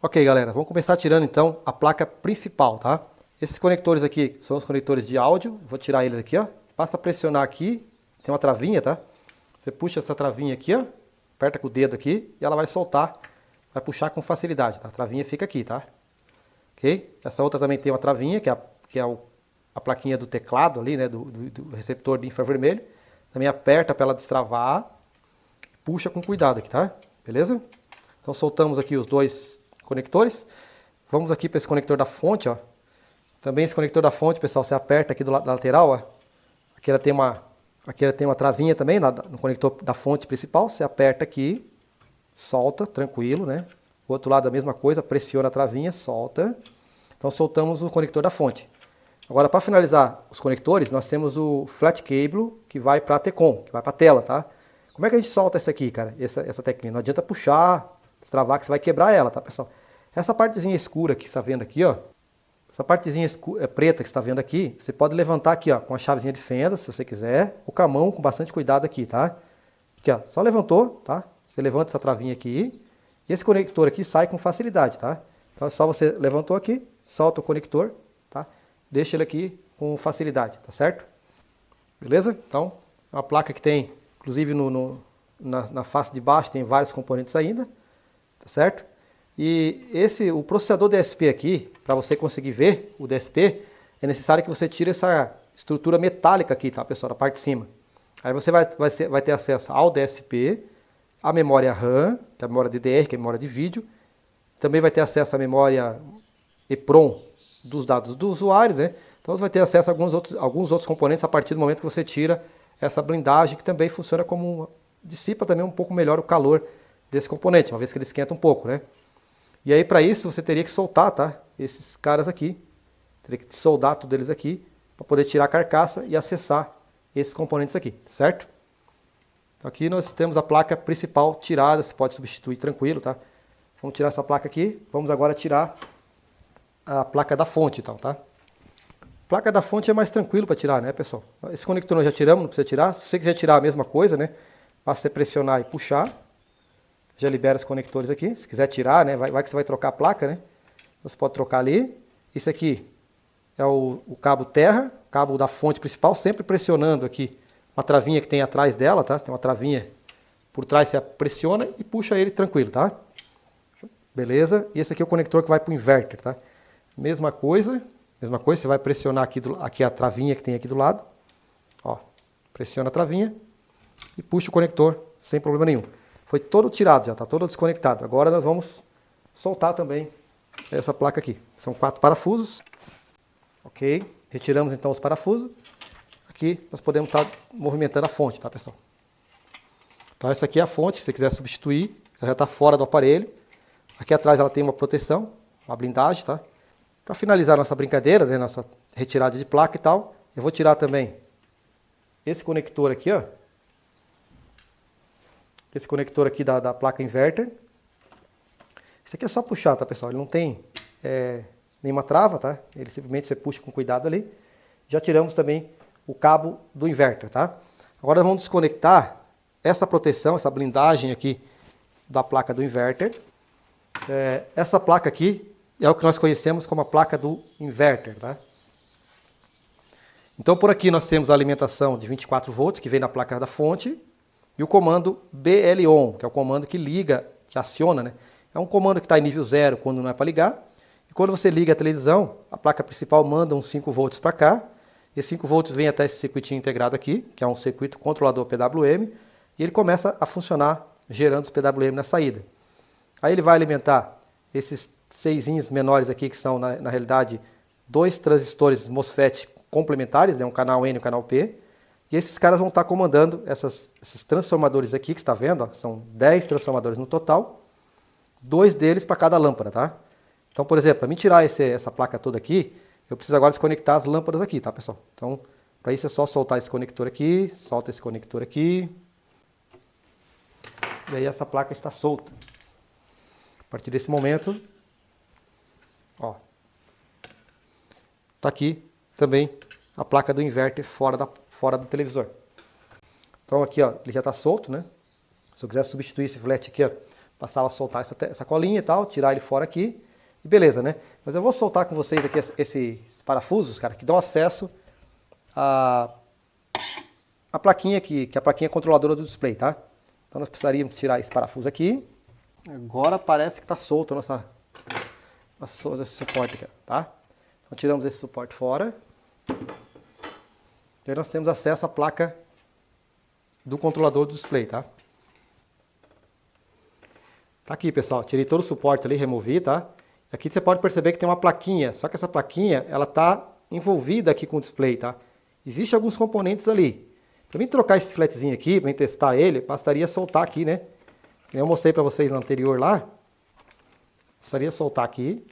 Ok, galera, vamos começar tirando então a placa principal, tá? Esses conectores aqui são os conectores de áudio, vou tirar eles aqui, ó. Basta pressionar aqui, tem uma travinha, tá? Você puxa essa travinha aqui, ó, aperta com o dedo aqui e ela vai soltar, vai puxar com facilidade, tá? A travinha fica aqui, tá? Ok? Essa outra também tem uma travinha, a plaquinha do teclado ali, né, do receptor de infravermelho. Também aperta para ela destravar, puxa com cuidado aqui, tá? Beleza? Então soltamos aqui os dois conectores. Vamos aqui para esse conector da fonte, ó. Também esse conector da fonte, pessoal, você aperta aqui do lado da lateral, ó. Aqui ela tem uma travinha também no conector da fonte principal. Você aperta aqui, solta, tranquilo, né? O outro lado a mesma coisa, pressiona a travinha, solta. Então soltamos o conector da fonte. Agora, para finalizar os conectores, nós temos o flat cable que vai para a T-CON, que vai para a tela, tá? Como é que a gente solta essa aqui, cara? Essa teclinha. Não adianta puxar, destravar, que você vai quebrar ela, tá, pessoal? Essa partezinha escura que você está vendo aqui, ó. Essa partezinha preta que você está vendo aqui, você pode levantar aqui, ó, com a chavezinha de fenda, se você quiser, ou com a mão, com bastante cuidado aqui, tá? Aqui, ó, só levantou, tá? Você levanta essa travinha aqui, e esse conector aqui sai com facilidade, tá? Então é só você levantou aqui, solta o conector, tá? Deixa ele aqui com facilidade, tá certo? Beleza? Então, é uma placa que tem, inclusive na face de baixo, tem vários componentes ainda, tá certo? E o processador DSP aqui, para você conseguir ver o DSP, é necessário que você tire essa estrutura metálica aqui, tá, pessoal, da parte de cima. Aí você vai ter acesso ao DSP, a memória RAM, que é a memória DDR, que é a memória de vídeo. Também vai ter acesso à memória EPROM dos dados do usuário, né? Então você vai ter acesso a alguns outros componentes a partir do momento que você tira essa blindagem, que também funciona dissipa também um pouco melhor o calor desse componente, uma vez que ele esquenta um pouco, né? E aí para isso você teria que soltar, tá? Esses caras aqui, teria que soldar tudo eles aqui, para poder tirar a carcaça e acessar esses componentes aqui, certo? Então aqui nós temos a placa principal tirada, você pode substituir tranquilo, tá? Vamos tirar essa placa aqui, vamos agora tirar a placa da fonte, então, tá? A placa da fonte é mais tranquilo para tirar, né, pessoal? Esse conector nós já tiramos, não precisa tirar. Se você quiser tirar a mesma coisa, né, basta você pressionar e puxar. Já libera os conectores aqui. Se quiser tirar, né, vai que você vai trocar a placa, né? Você pode trocar ali. Isso aqui é o cabo terra, cabo da fonte principal, sempre pressionando aqui uma travinha que tem atrás dela, tá? Tem uma travinha por trás, você pressiona e puxa ele tranquilo, tá? Beleza? E esse aqui é o conector que vai para o inverter, tá? Mesma coisa, você vai pressionar aqui a travinha que tem aqui do lado. Ó, pressiona a travinha e puxa o conector sem problema nenhum. Foi todo tirado já, está todo desconectado. Agora nós vamos soltar também essa placa aqui. São 4 parafusos. Ok, retiramos então os parafusos. Aqui nós podemos estar movimentando a fonte, tá, pessoal? Então essa aqui é a fonte, se você quiser substituir, ela já está fora do aparelho. Aqui atrás ela tem uma proteção, uma blindagem, tá? Para finalizar nossa brincadeira, né, nossa retirada de placa e tal, eu vou tirar também esse conector aqui, ó. Esse conector aqui da placa inverter. Esse aqui é só puxar, tá, pessoal? Ele não tem nenhuma trava, tá? Ele simplesmente você puxa com cuidado ali. Já tiramos também o cabo do inverter, tá? Agora nós vamos desconectar essa proteção, essa blindagem aqui da placa do inverter. Essa placa aqui é o que nós conhecemos como a placa do inverter, tá? Então por aqui nós temos a alimentação de 24 volts que vem na placa da fonte e o comando BLON, que é o comando que liga, que aciona, né? É um comando que está em nível 0 quando não é para ligar. E quando você liga a televisão, a placa principal manda uns 5 volts para cá. E 5 volts vem até esse circuitinho integrado aqui, que é um circuito controlador PWM, e ele começa a funcionar gerando os PWM na saída. Aí ele vai alimentar esses 6 menores aqui, que são, na realidade, 2 transistores MOSFET complementares, né, um canal N e um canal P. E esses caras vão estar comandando esses transformadores aqui, que você está vendo, ó, são 10 transformadores no total, 2 deles para cada lâmpada, tá? Então, por exemplo, para mim tirar essa placa toda aqui, eu preciso agora desconectar as lâmpadas aqui, tá, pessoal? Então, para isso é só soltar esse conector aqui, solta esse conector aqui, e aí essa placa está solta. A partir desse momento, ó, tá aqui também a placa do inverter fora do televisor. Então aqui, ó, ele já está solto, né? Se eu quiser substituir esse flat aqui, ó, passar a soltar essa colinha e tal, tirar ele fora aqui, e beleza, né? Mas eu vou soltar com vocês aqui esses parafusos, cara, que dão acesso à plaquinha aqui, que é a plaquinha controladora do display, tá? Então nós precisaríamos tirar esse parafuso aqui. Agora parece que está solto esse suporte aqui, tá? Então tiramos esse suporte fora. E aí nós temos acesso à placa do controlador do display, tá? Tá aqui, pessoal, tirei todo o suporte ali, removi, tá? Aqui você pode perceber que tem uma plaquinha, só que essa plaquinha, ela tá envolvida aqui com o display, tá? Existem alguns componentes ali. Para mim trocar esse fletzinho aqui, para mim testar ele, bastaria soltar aqui, né? Que eu mostrei para vocês no anterior lá. Bastaria soltar aqui.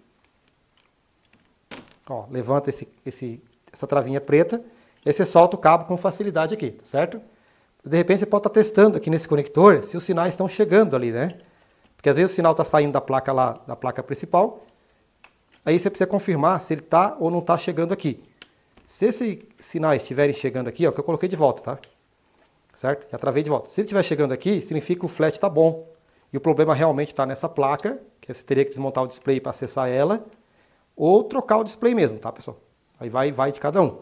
Ó, levanta essa travinha preta, e aí você solta o cabo com facilidade aqui, tá certo? De repente você pode estar testando aqui nesse conector se os sinais estão chegando ali, né? Porque às vezes o sinal está saindo da placa lá, da placa principal. Aí você precisa confirmar se ele está ou não está chegando aqui. Se esses sinais estiverem chegando aqui, ó, que eu coloquei de volta, tá? Certo? Já travei de volta. Se ele estiver chegando aqui, significa que o flat está bom. E o problema realmente está nessa placa, que você teria que desmontar o display para acessar ela, ou trocar o display mesmo, tá, pessoal? Aí vai de cada um.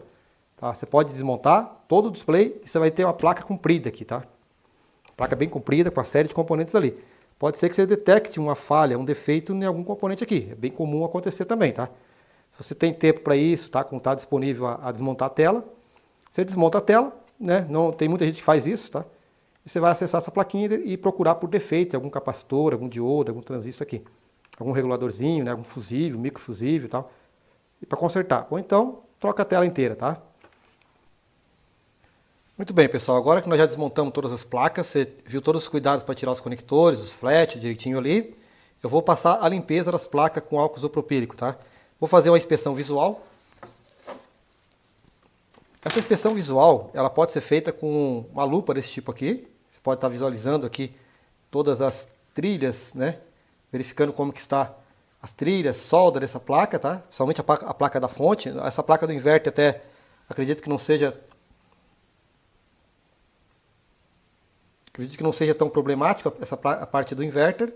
Tá? Você pode desmontar todo o display e você vai ter uma placa comprida aqui, tá? Placa bem comprida, com uma série de componentes ali. Pode ser que você detecte uma falha, um defeito em algum componente aqui. É bem comum acontecer também, tá? Se você tem tempo para isso, tá? Quando está disponível a desmontar a tela, você desmonta a tela, né? Não, tem muita gente que faz isso, tá? E você vai acessar essa plaquinha e procurar por defeito, algum capacitor, algum diodo, algum transistor aqui. Algum reguladorzinho, né? Algum fusível, microfusível e tal. E para consertar. Ou então, troca a tela inteira, tá? Muito bem, pessoal, agora que nós já desmontamos todas as placas, você viu todos os cuidados para tirar os conectores, os flat direitinho ali, eu vou passar a limpeza das placas com álcool isopropílico, tá? Vou fazer uma inspeção visual. Essa inspeção visual, ela pode ser feita com uma lupa desse tipo aqui. Você pode estar visualizando aqui todas as trilhas, né? Verificando como que está as trilhas, solda dessa placa, tá? Somente a placa da fonte. Essa placa do inverter até acredito que não seja tão problemática a parte do inverter,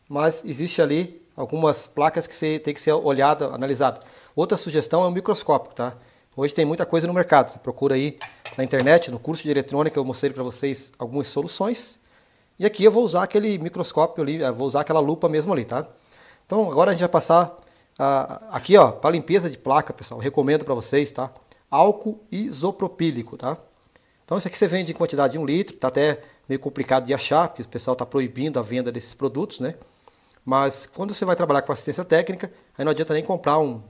mas existe ali algumas placas que tem que ser olhada, analisada. Outra sugestão é o microscópio, tá? Hoje tem muita coisa no mercado, você procura aí na internet, no curso de eletrônica eu mostrei para vocês algumas soluções. E aqui eu vou usar aquele microscópio ali, vou usar aquela lupa mesmo ali, tá? Então agora a gente vai passar aqui, ó, para limpeza de placa, pessoal, eu recomendo para vocês, tá? Álcool isopropílico, tá? Então isso aqui você vende em quantidade de 1 litro, tá até meio complicado de achar, porque o pessoal está proibindo a venda desses produtos, né? Mas quando você vai trabalhar com assistência técnica, aí não adianta nem comprar um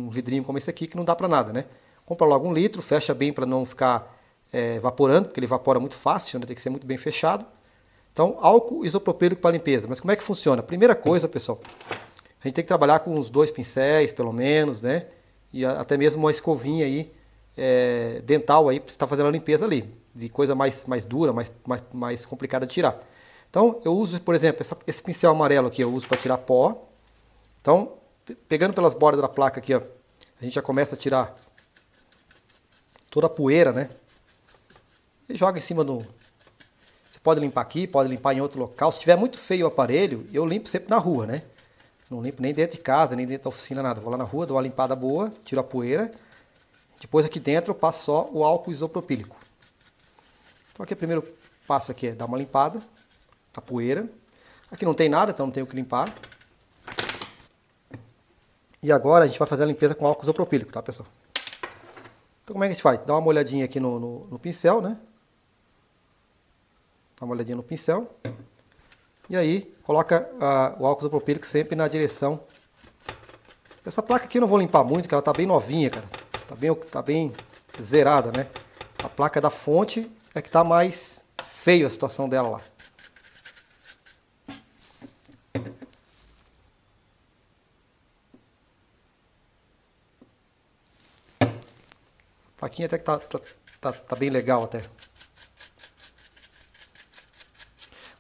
vidrinho como esse aqui, que não dá para nada, né? Compra logo 1 litro, fecha bem para não ficar evaporando, porque ele evapora muito fácil, né? Tem que ser muito bem fechado. Então, álcool isopropílico para limpeza. Mas como é que funciona? Primeira coisa, pessoal, a gente tem que trabalhar com uns 2 pincéis, pelo menos, né? E até mesmo uma escovinha aí, dental aí, para você estar fazendo a limpeza ali, de coisa mais dura, mais complicada de tirar. Então, eu uso, por exemplo, esse pincel amarelo aqui, eu uso para tirar pó. Então, pegando pelas bordas da placa aqui, ó, a gente já começa a tirar toda a poeira, né? E joga em cima do... Você pode limpar aqui, pode limpar em outro local. Se tiver muito feio o aparelho, eu limpo sempre na rua, né? Não limpo nem dentro de casa, nem dentro da oficina, nada. Vou lá na rua, dou uma limpada boa, tiro a poeira. Depois aqui dentro eu passo só o álcool isopropílico. Então aqui o primeiro passo aqui é dar uma limpada, a poeira. Aqui não tem nada, então não tenho que limpar. E agora a gente vai fazer a limpeza com álcool isopropílico, tá, pessoal? Então como é que a gente faz? Dá uma olhadinha aqui no pincel, né? Dá uma olhadinha no pincel. E aí coloca o álcool isopropílico sempre na direção. Essa placa aqui eu não vou limpar muito, porque ela tá bem novinha, cara. Tá bem zerada, né? A placa da fonte é que tá mais feio a situação dela lá. A plaquinha até que tá bem legal até.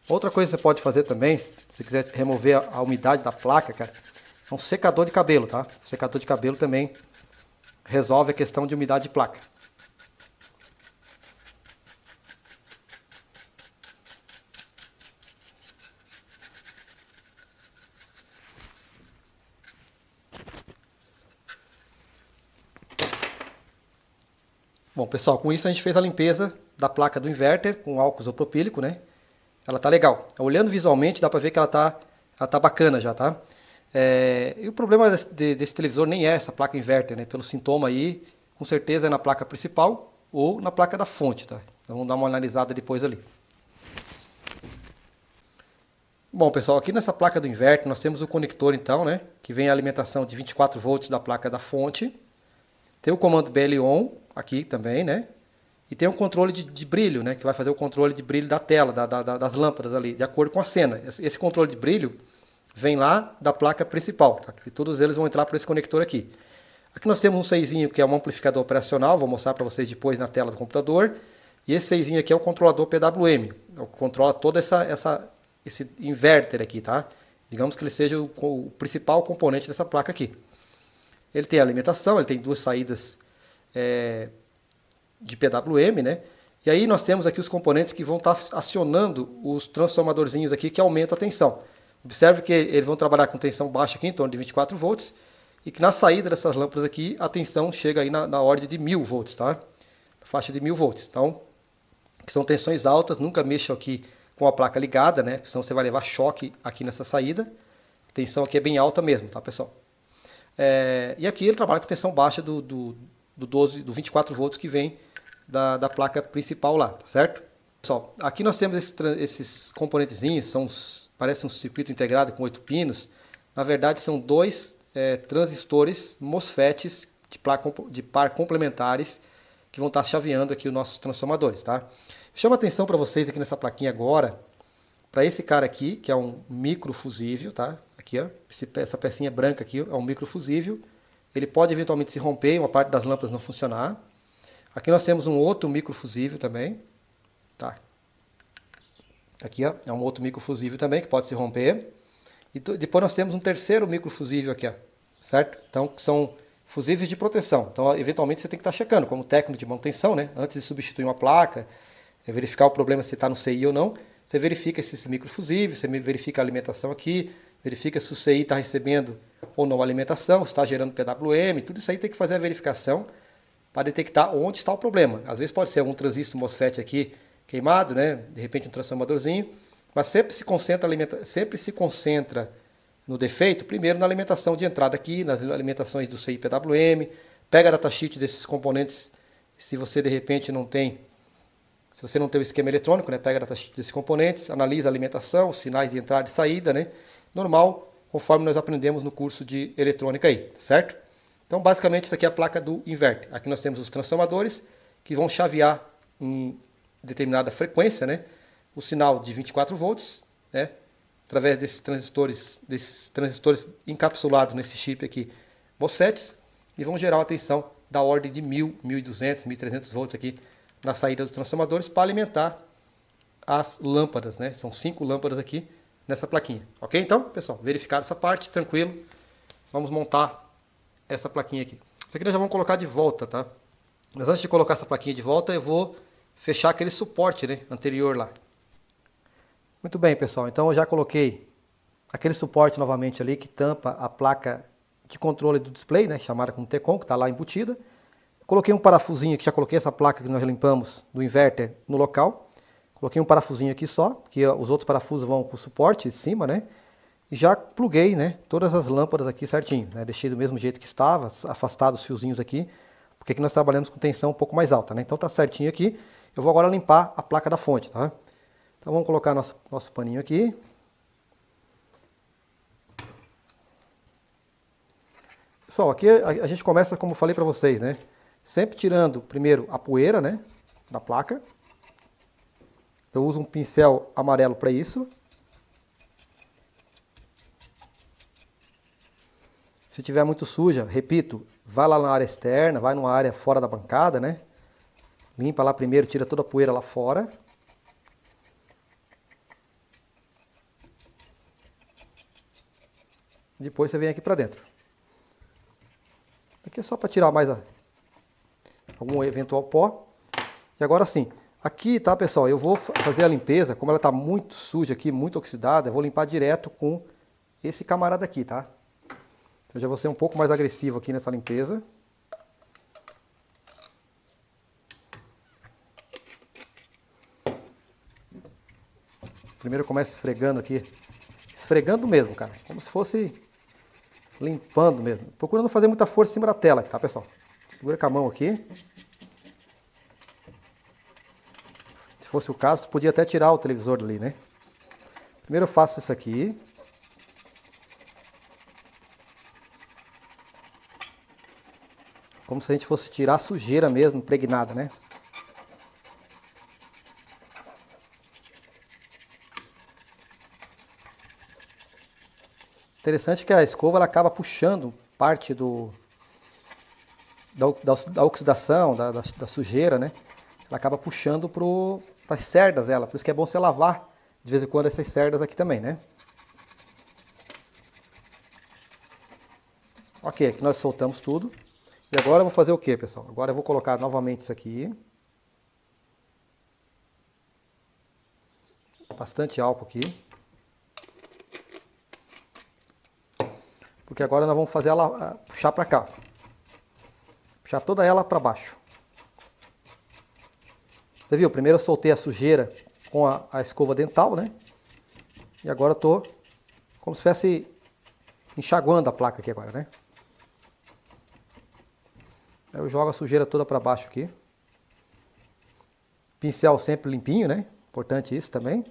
Outra coisa que você pode fazer também, se você quiser remover a umidade da placa, cara, é um secador de cabelo, tá? O secador de cabelo também resolve a questão de umidade de placa. Bom, pessoal, com isso a gente fez a limpeza da placa do inverter com álcool isopropílico, né? Ela tá legal. Olhando visualmente dá pra ver que ela tá bacana já, tá? E o problema desse televisor nem é essa placa inverter, né? Pelo sintoma aí, com certeza é na placa principal ou na placa da fonte, tá? Então vamos dar uma analisada depois ali. Bom, pessoal, aqui nessa placa do inverter nós temos o conector então, né? Que vem a alimentação de 24 volts da placa da fonte. Tem o comando BL ON aqui também, né? E tem um controle de brilho, né? Que vai fazer o controle de brilho da tela, das lâmpadas ali, de acordo com a cena. Esse controle de brilho vem lá da placa principal, tá? Que todos eles vão entrar por esse conector aqui. Aqui nós temos um 6zinho que é um amplificador operacional, vou mostrar para vocês depois na tela do computador. E esse 6zinho aqui é o controlador PWM, controla todo esse inverter aqui, tá? Digamos que ele seja o principal componente dessa placa aqui. Ele tem alimentação, ele tem duas saídas de PWM, né? E aí nós temos aqui os componentes que vão estar acionando os transformadorzinhos aqui que aumentam a tensão. Observe que eles vão trabalhar com tensão baixa aqui, em torno de 24 volts, e que na saída dessas lâmpadas aqui, a tensão chega aí na ordem de 1000 volts, tá? Faixa de 1000 volts. Então, que são tensões altas, nunca mexam aqui com a placa ligada, né? Senão você vai levar choque aqui nessa saída. A tensão aqui é bem alta mesmo, tá, pessoal? E aqui ele trabalha com tensão baixa do 24 volts que vem da placa principal lá, tá certo? Pessoal, aqui nós temos esses componentezinhos, parece um circuito integrado com 8 pinos. Na verdade são dois transistores MOSFETs de par complementares que vão estar chaveando aqui os nossos transformadores, tá? Chama atenção para vocês aqui nessa plaquinha agora, para esse cara aqui, que é um microfusível, tá? Aqui, ó, essa pecinha branca aqui é um microfusível. Ele pode eventualmente se romper, uma parte das lâmpadas não funcionar. Aqui nós temos um outro microfusível também, tá? Aqui, ó, é um outro microfusível também que pode se romper. E depois nós temos um terceiro microfusível aqui, ó, certo? Então, são fusíveis de proteção. Então, eventualmente você tem que estar checando, como técnico de manutenção, né? Antes de substituir uma placa, verificar o problema se está no CI ou não. Você verifica esses microfusíveis, você verifica a alimentação aqui, verifica se o CI está recebendo ou não a alimentação, se está gerando PWM, tudo isso aí tem que fazer a verificação para detectar onde está o problema. Às vezes pode ser algum transistor MOSFET aqui queimado, né? De repente um transformadorzinho, mas sempre se concentra no defeito, primeiro na alimentação de entrada aqui, nas alimentações do CI PWM, pega a datasheet desses componentes, se você de repente não tem o esquema eletrônico, né, pega a datasheet desses componentes, analisa a alimentação, os sinais de entrada e saída, né, normal, conforme nós aprendemos no curso de eletrônica aí, certo? Então, basicamente, isso aqui é a placa do inverter. Aqui nós temos os transformadores que vão chavear em determinada frequência, né, o sinal de 24 volts, né, através desses transistores encapsulados nesse chip aqui, MOSFETs, e vão gerar uma tensão da ordem de 1000, 1200, 1300 volts aqui na saída dos transformadores para alimentar as lâmpadas, né? São 5 lâmpadas aqui nessa plaquinha. Ok? Então, pessoal, verificado essa parte, tranquilo. Vamos montar essa plaquinha aqui. Isso aqui nós já vamos colocar de volta, tá? Mas antes de colocar essa plaquinha de volta, eu vou fechar aquele suporte, né, anterior lá. Muito bem, pessoal. Então eu já coloquei aquele suporte novamente ali que tampa a placa de controle do display, né, chamada como T-Con, que está lá embutida. Coloquei um parafusinho aqui, já coloquei essa placa que nós limpamos do inverter no local. Coloquei um parafusinho aqui só, que os outros parafusos vão com o suporte de cima, né? E já pluguei, né, todas as lâmpadas aqui certinho, né? Deixei do mesmo jeito que estava, afastado os fiozinhos aqui, porque aqui nós trabalhamos com tensão um pouco mais alta, né? Então tá certinho aqui. Eu vou agora limpar a placa da fonte, tá? Então vamos colocar nosso paninho aqui. Pessoal, aqui a gente começa, como eu falei para vocês, né? Sempre tirando primeiro a poeira, né, da placa. Eu uso um pincel amarelo para isso. Se tiver muito suja, repito, vai lá na área externa, vai numa área fora da bancada, né? Limpa lá primeiro, tira toda a poeira lá fora. Depois você vem aqui para dentro. Aqui é só para tirar mais algum eventual pó. E agora sim, aqui, tá, pessoal, eu vou fazer a limpeza, como ela está muito suja aqui, muito oxidada, eu vou limpar direto com esse camarada aqui, tá? Então já vou ser um pouco mais agressivo aqui nessa limpeza. Primeiro começa esfregando aqui. Esfregando mesmo, cara. Como se fosse limpando mesmo. Procura não fazer muita força em cima da tela, tá, pessoal? Segura com a mão aqui. Se fosse o caso, tu podia até tirar o televisor dali, né? Primeiro eu faço isso aqui. Como se a gente fosse tirar a sujeira mesmo, impregnada, né? Interessante que a escova ela acaba puxando parte da oxidação, da sujeira, né? Ela acaba puxando para as cerdas dela. Por isso que é bom você lavar de vez em quando essas cerdas aqui também, né? Ok, aqui nós soltamos tudo. E agora eu vou fazer o que, pessoal? Agora eu vou colocar novamente isso aqui. Bastante álcool aqui. Porque agora nós vamos fazer ela puxar para cá. Puxar toda ela para baixo. Você viu? Primeiro eu soltei a sujeira com a escova dental, né? E agora eu tô como se estivesse enxaguando a placa aqui agora, né? Aí eu jogo a sujeira toda para baixo aqui. Pincel sempre limpinho, né? Importante isso também.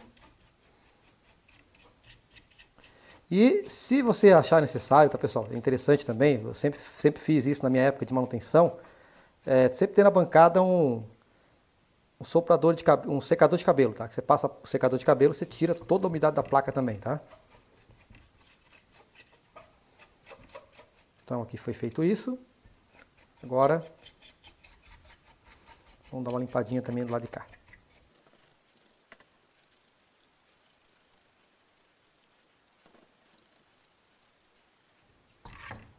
E se você achar necessário, tá, pessoal? É interessante também, eu sempre fiz isso na minha época de manutenção, sempre ter na bancada um soprador de cabelo, um secador de cabelo, tá? Que você passa o secador de cabelo, você tira toda a umidade da placa também, tá? Então aqui foi feito isso. Agora vamos dar uma limpadinha também do lado de cá.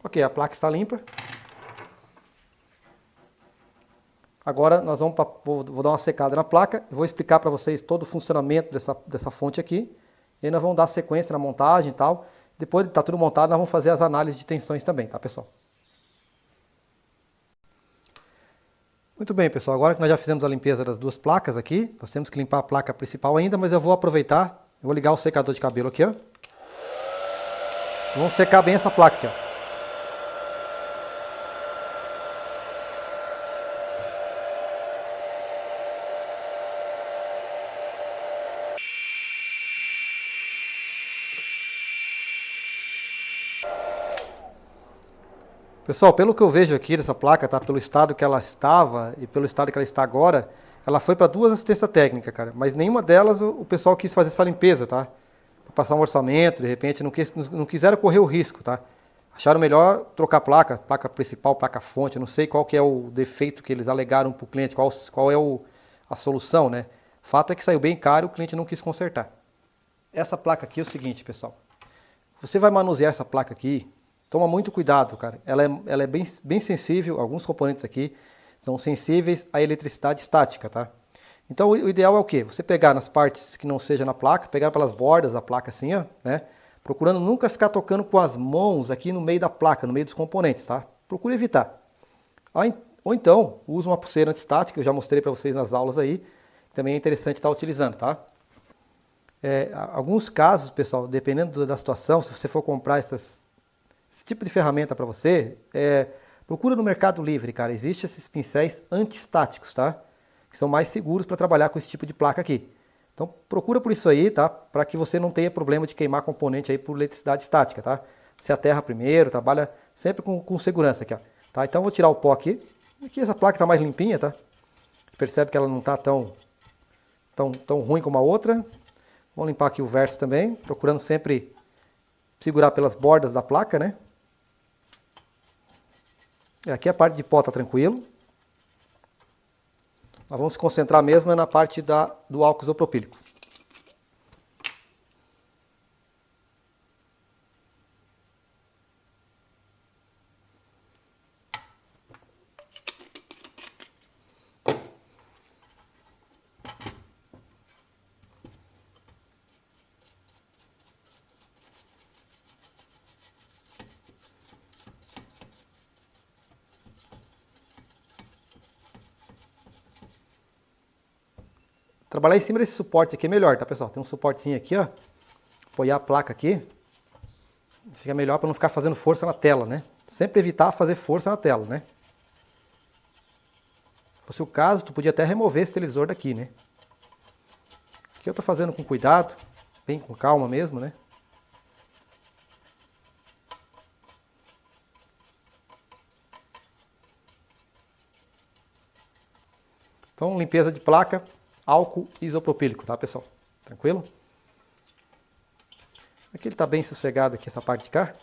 Ok, a placa está limpa. Agora nós vou dar uma secada na placa e vou explicar para vocês todo o funcionamento dessa fonte aqui. E aí nós vamos dar sequência na montagem e tal. Depois de estar tudo montado, nós vamos fazer as análises de tensões também, tá, pessoal? Muito bem, pessoal. Agora que nós já fizemos a limpeza das duas placas aqui, nós temos que limpar a placa principal ainda, mas eu vou aproveitar, eu vou ligar o secador de cabelo aqui, ó. Vamos secar bem essa placa aqui, ó. Pessoal, pelo que eu vejo aqui dessa placa, tá? Pelo estado que ela estava e pelo estado que ela está agora, ela foi para duas assistências técnicas, cara. Mas nenhuma delas o pessoal quis fazer essa limpeza, tá? Pra passar um orçamento, de repente não quiseram correr o risco, tá? Acharam melhor trocar a placa principal, placa fonte, eu não sei qual que é o defeito que eles alegaram para o cliente, qual é a solução, né? O fato é que saiu bem caro e o cliente não quis consertar. Essa placa aqui é o seguinte, pessoal. Você vai manusear essa placa aqui, toma muito cuidado, cara. Ela é bem sensível, alguns componentes aqui são sensíveis à eletricidade estática, tá? Então o ideal é o quê? Você pegar nas partes que não seja na placa, pegar pelas bordas da placa assim, ó, né? Procurando nunca ficar tocando com as mãos aqui no meio da placa, no meio dos componentes, tá? Procure evitar. Ou então, use uma pulseira antistática, eu já mostrei para vocês nas aulas aí, também é interessante estar utilizando, tá? Alguns casos, pessoal, dependendo da situação, se você for comprar esse tipo de ferramenta para você, procura no Mercado Livre, cara. Existem esses pincéis antiestáticos, tá? Que são mais seguros para trabalhar com esse tipo de placa aqui. Então procura por isso aí, tá? Para que você não tenha problema de queimar componente aí por eletricidade estática, tá? Você aterra primeiro, trabalha sempre com segurança aqui, ó. Tá? Então eu vou tirar o pó aqui. Aqui essa placa está mais limpinha, tá? Percebe que ela não está tão ruim como a outra. Vamos limpar aqui o verso também, procurando sempre segurar pelas bordas da placa, né? Aqui a parte de pó está tranquilo. Nós vamos se concentrar mesmo na parte do álcool isopropílico. Trabalhar em cima desse suporte aqui é melhor, tá, pessoal? Tem um suportezinho aqui, ó. Apoiar a placa aqui. Fica melhor para não ficar fazendo força na tela, né? Sempre evitar fazer força na tela, né? Se fosse o caso, tu podia até remover esse televisor daqui, né? Aqui eu tô fazendo com cuidado, bem com calma mesmo, né? Então, limpeza de placa, álcool isopropílico, tá, pessoal? Tranquilo? Aqui ele tá bem sossegado aqui, essa parte de cá.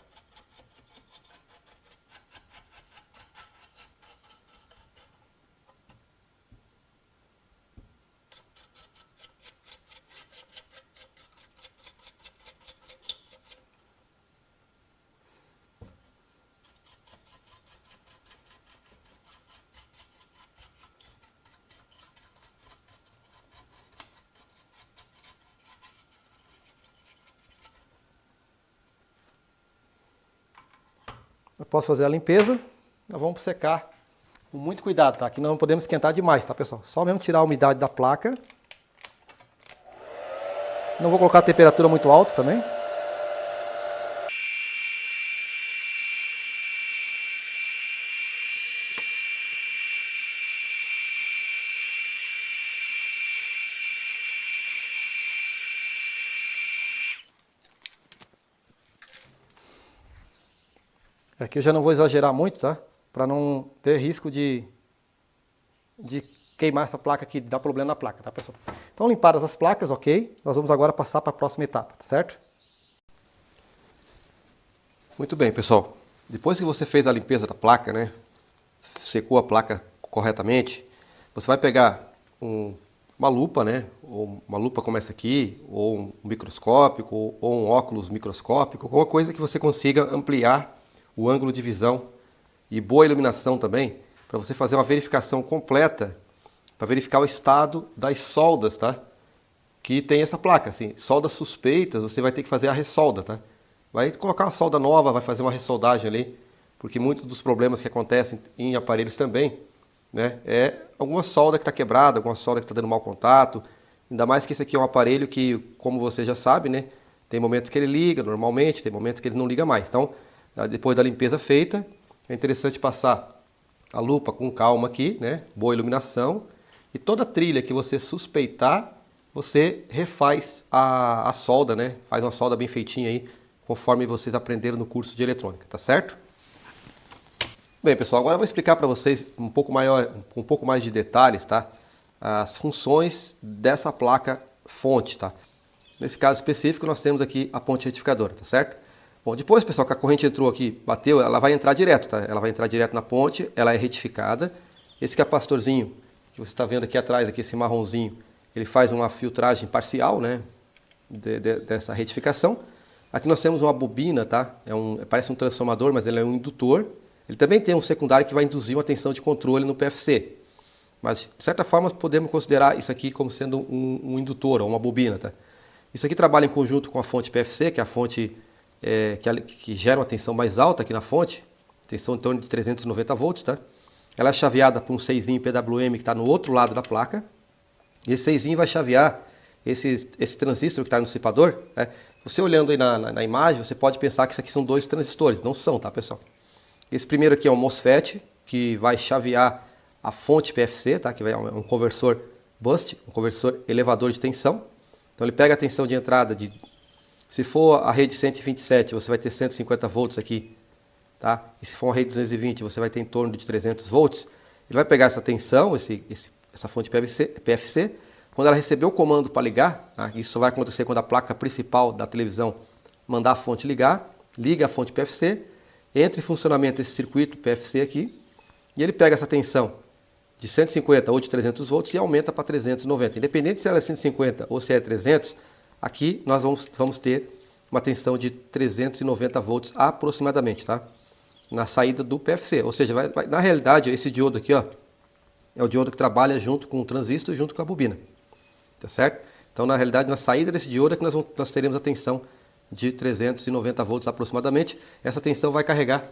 Eu posso fazer a limpeza, nós vamos secar com muito cuidado, tá? Aqui nós não podemos esquentar demais, tá, pessoal? Só mesmo tirar a umidade da placa. Não vou colocar a temperatura muito alta também. Aqui eu já não vou exagerar muito, tá? Para não ter risco de queimar essa placa aqui, de dar problema na placa, tá, pessoal? Então, limpadas as placas, ok? Nós vamos agora passar para a próxima etapa, tá certo? Muito bem, pessoal. Depois que você fez a limpeza da placa, né? Secou a placa corretamente, você vai pegar uma lupa, né? Ou uma lupa como essa aqui, ou um microscópico, ou um óculos microscópico, alguma coisa que você consiga ampliar o ângulo de visão e boa iluminação também, para você fazer uma verificação completa, para verificar o estado das soldas, tá? Que tem essa placa, assim, soldas suspeitas, você vai ter que fazer a ressolda, tá? Vai colocar uma solda nova, vai fazer uma ressoldagem ali, porque muitos dos problemas que acontecem em aparelhos também, né, é alguma solda que está quebrada, alguma solda que está dando mau contato, ainda mais que esse aqui é um aparelho que, como você já sabe, né, tem momentos que ele liga normalmente, tem momentos que ele não liga mais. Então, depois da limpeza feita, é interessante passar a lupa com calma aqui, né? Boa iluminação. E toda trilha que você suspeitar, você refaz a solda, né? Faz uma solda bem feitinha aí, conforme vocês aprenderam no curso de eletrônica, tá certo? Bem, pessoal, agora eu vou explicar para vocês um pouco mais de detalhes, tá? As funções dessa placa fonte, tá? Nesse caso específico, nós temos aqui a ponte retificadora, tá certo? Bom, depois, pessoal, que a corrente entrou aqui, bateu, ela vai entrar direto, tá? Ela vai entrar direto na ponte, ela é retificada. Esse capacitorzinho que você está vendo aqui atrás, aqui esse marronzinho, ele faz uma filtragem parcial, né? Dessa retificação. Aqui nós temos uma bobina, tá? Parece um transformador, mas ele é um indutor. Ele também tem um secundário que vai induzir uma tensão de controle no PFC. Mas, de certa forma, podemos considerar isso aqui como sendo um indutor, ou uma bobina, tá? Isso aqui trabalha em conjunto com a fonte PFC, que é a fonte que gera uma tensão mais alta aqui na fonte, tensão em torno de 390 volts, tá? Ela é chaveada por um 6 PWM que está no outro lado da placa. E esse 6 vai chavear esse transistor que está no dissipador, né? Você olhando aí na imagem, você pode pensar que isso aqui são dois transistores. Não são, tá, pessoal? Esse primeiro aqui é um MOSFET, que vai chavear a fonte PFC, tá? Que é um conversor boost, um conversor elevador de tensão. Então ele pega a tensão de entrada de... Se for a rede 127, você vai ter 150 volts aqui, tá? E se for uma rede 220, você vai ter em torno de 300 volts. Ele vai pegar essa tensão, essa fonte PFC. Quando ela receber o comando para ligar, tá? Isso vai acontecer quando a placa principal da televisão mandar a fonte ligar, liga a fonte PFC, entra em funcionamento esse circuito PFC aqui, e ele pega essa tensão de 150 ou de 300 volts e aumenta para 390. Independente se ela é 150 ou se é 300, aqui nós vamos ter uma tensão de 390 volts aproximadamente, tá? Na saída do PFC. Ou seja, na realidade, esse diodo aqui, ó, é o diodo que trabalha junto com o transistor e junto com a bobina. Tá certo? Então, na realidade, na saída desse diodo é que nós teremos a tensão de 390 volts aproximadamente. Essa tensão vai carregar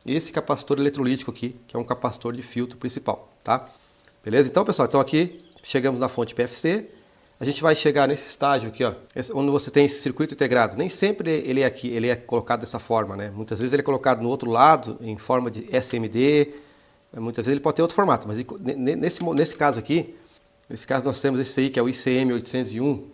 esse capacitor eletrolítico aqui, que é um capacitor de filtro principal, tá? Beleza? Então, pessoal, aqui chegamos na fonte PFC. a gente vai chegar nesse estágio aqui, ó, onde você tem esse circuito integrado. Nem sempre ele é aqui, ele é colocado dessa forma, né? Muitas vezes ele é colocado no outro lado, em forma de SMD, muitas vezes ele pode ter outro formato, mas nesse caso aqui, nesse caso nós temos esse aí que é o ICM 801,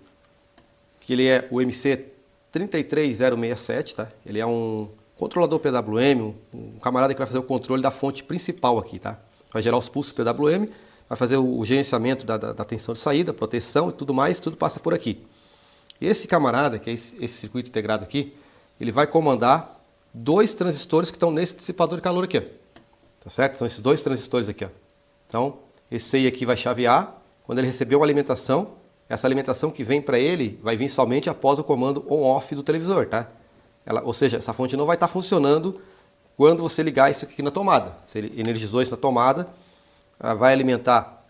que ele é o MC 33067, tá? Ele é um controlador PWM, um camarada que vai fazer o controle da fonte principal aqui, tá? Vai gerar os pulsos PWM, vai fazer o gerenciamento da tensão de saída, proteção e tudo mais, tudo passa por aqui. Esse camarada, que é esse circuito integrado aqui, ele vai comandar 2 transistores que estão nesse dissipador de calor aqui, ó. Tá certo? São esses 2 transistores aqui, ó. Então, esse aí aqui vai chavear, quando ele receber uma alimentação, essa alimentação que vem para ele vai vir somente após o comando on-off do televisor, tá? Ou seja, essa fonte não vai estar funcionando quando você ligar isso aqui na tomada. Se ele energizou isso na tomada, vai alimentar,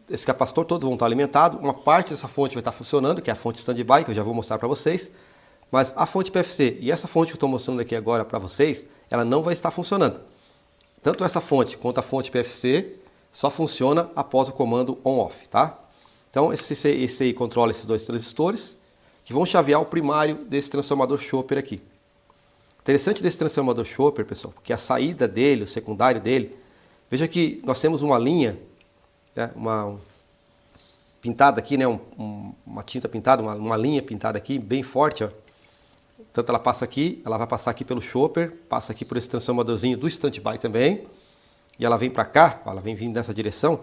esse capacitor todo vão estar alimentado, uma parte dessa fonte vai estar funcionando, que é a fonte standby, que eu já vou mostrar para vocês, mas a fonte PFC e essa fonte que eu estou mostrando aqui agora para vocês, ela não vai estar funcionando. Tanto essa fonte quanto a fonte PFC só funciona após o comando on-off, tá? Então esse aí controla esses 2 transistores, que vão chavear o primário desse transformador Chopper aqui. Interessante desse transformador Chopper, pessoal, porque a saída dele, o secundário dele, veja que nós temos uma linha, né, pintada aqui, né, uma tinta pintada, uma linha pintada aqui, bem forte, ó. Tanto ela passa aqui, ela vai passar aqui pelo Chopper, passa aqui por esse transformadorzinho do standby também, e ela vem para cá, ela vem vindo nessa direção.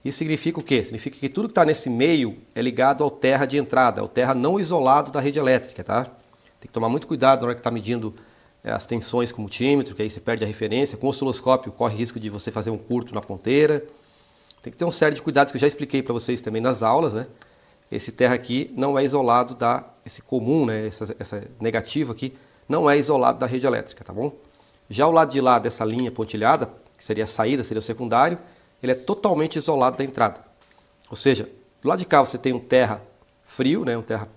Isso significa o quê? Significa que tudo que está nesse meio é ligado ao terra de entrada, ao terra não isolado da rede elétrica, tá? Tem que tomar muito cuidado na hora que está medindo as tensões com o multímetro, que aí você perde a referência. Com o osciloscópio corre risco de você fazer um curto na ponteira. Tem que ter uma série de cuidados que eu já expliquei para vocês também nas aulas, né? Esse terra aqui não é isolado esse comum, né? Essa negativa aqui, não é isolado da rede elétrica, tá bom? Já o lado de lá dessa linha pontilhada, que seria a saída, seria o secundário, ele é totalmente isolado da entrada. Ou seja, do lado de cá você tem um terra frio, né? Um terra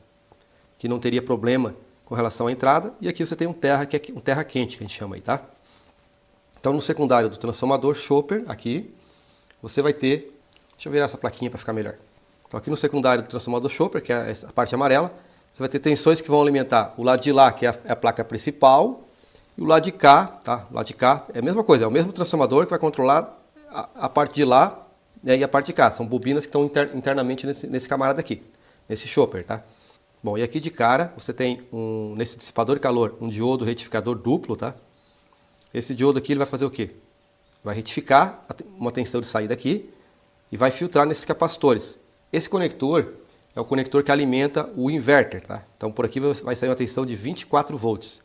que não teria problema com relação à entrada, e aqui você tem um terra que é um terra quente, que a gente chama aí, tá? Então no secundário do transformador Chopper, aqui, você vai ter, deixa eu virar essa plaquinha para ficar melhor. Então aqui no secundário do transformador Chopper, que é a parte amarela, você vai ter tensões que vão alimentar o lado de lá, que é a placa principal, e o lado de cá, tá? O lado de cá é a mesma coisa, é o mesmo transformador que vai controlar a parte de lá, né, e a parte de cá. São bobinas que estão internamente nesse camarada aqui, nesse Chopper, tá? Bom, e aqui de cara você tem nesse dissipador de calor um diodo retificador duplo, tá? Esse diodo aqui ele vai fazer o quê? Vai retificar uma tensão de saída aqui e vai filtrar nesses capacitores. Esse conector é o conector que alimenta o inverter, tá? Então por aqui vai sair uma tensão de 24 volts,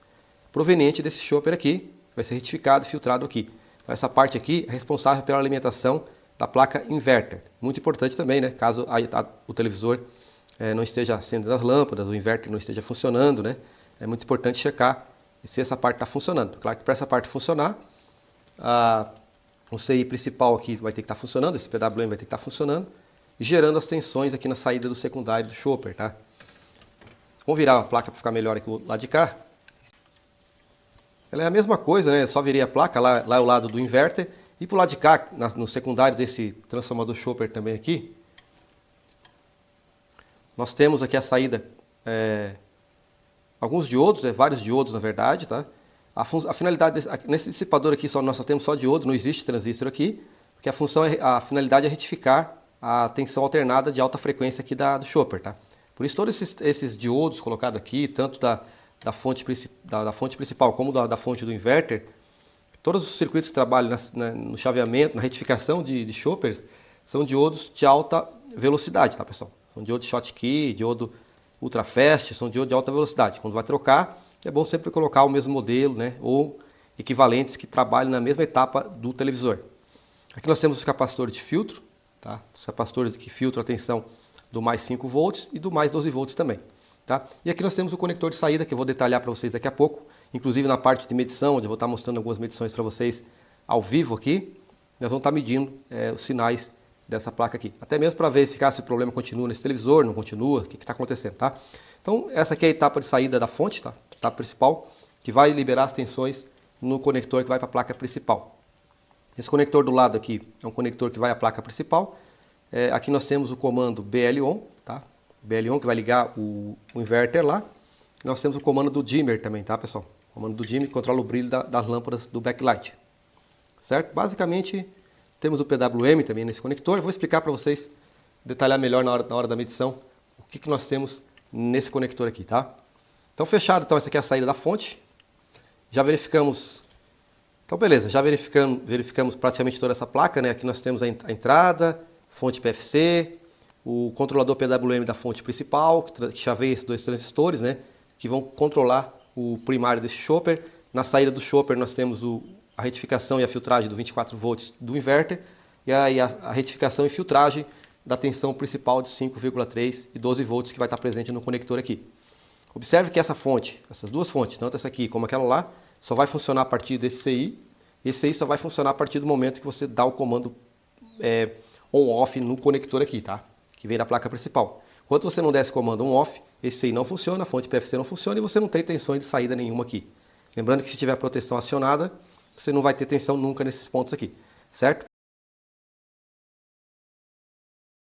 proveniente desse Chopper aqui, vai ser retificado e filtrado aqui. Então essa parte aqui é responsável pela alimentação da placa inverter. Muito importante também, né? Caso o televisor não esteja acendendo as lâmpadas, o inverter não esteja funcionando, né? É muito importante checar se essa parte está funcionando. Claro que para essa parte funcionar, o CI principal aqui vai ter que estar funcionando, esse PWM vai ter que estar funcionando, e gerando as tensões aqui na saída do secundário do Chopper, tá? Vamos virar a placa para ficar melhor aqui do lado de cá. Ela é a mesma coisa, né? Só virei a placa, lá é o lado do inverter, e para o lado de cá, no secundário desse transformador Chopper também aqui, nós temos aqui a saída, alguns diodos, vários diodos na verdade, tá? A finalidade nesse dissipador aqui nós só temos só diodos, não existe transistor aqui, porque a finalidade é retificar a tensão alternada de alta frequência aqui do Chopper, tá? Por isso todos esses diodos colocados aqui, tanto da fonte principal como da fonte do inverter, todos os circuitos que trabalham no chaveamento, na retificação de Choppers, são diodos de alta velocidade, tá, pessoal? São diodos Schottky, diodo ultrafast, são diodos de alta velocidade. Quando vai trocar, é bom sempre colocar o mesmo modelo, né? Ou equivalentes que trabalhem na mesma etapa do televisor. Aqui nós temos os capacitores de filtro, tá? Os capacitores que filtram a tensão do mais 5 volts e do mais 12 volts também. Tá? E aqui nós temos o conector de saída, que eu vou detalhar para vocês daqui a pouco, inclusive na parte de medição, onde eu vou estar mostrando algumas medições para vocês ao vivo aqui, nós vamos estar medindo os sinais dessa placa aqui, até mesmo para verificar se o problema continua nesse televisor, não continua, o que está acontecendo, tá? Então essa aqui é a etapa de saída da fonte, tá? A etapa principal, que vai liberar as tensões no conector que vai para a placa principal. Esse conector do lado aqui é um conector que vai à placa principal, aqui nós temos o comando BL-ON, tá? BL1, que vai ligar o inverter lá. Nós temos o comando do dimmer também, tá, pessoal? O comando do dimmer que controla o brilho das lâmpadas do backlight. Certo? Basicamente, temos o PWM também nesse conector. Eu vou explicar para vocês, detalhar melhor na hora da medição, o que nós temos nesse conector aqui, tá? Então, fechado, então, essa aqui é a saída da fonte. Já verificamos... Então, beleza, já verificamos praticamente toda essa placa, né? Aqui nós temos a entrada, fonte PFC, o controlador PWM da fonte principal, que chaveia esses dois transistores, né? Que vão controlar o primário desse chopper. Na saída do chopper nós temos a retificação e a filtragem do 24 volts do inverter e a retificação e filtragem da tensão principal de 5,3 e 12 volts que vai estar presente no conector aqui. Observe que essa fonte, essas duas fontes, tanto essa aqui como aquela lá, só vai funcionar a partir desse CI. Esse CI só vai funcionar a partir do momento que você dá o comando on-off no conector aqui, tá? Que vem da placa principal. Enquanto você não der esse comando on-off, esse CI não funciona, a fonte PFC não funciona e você não tem tensões de saída nenhuma aqui. Lembrando que se tiver proteção acionada, você não vai ter tensão nunca nesses pontos aqui, certo?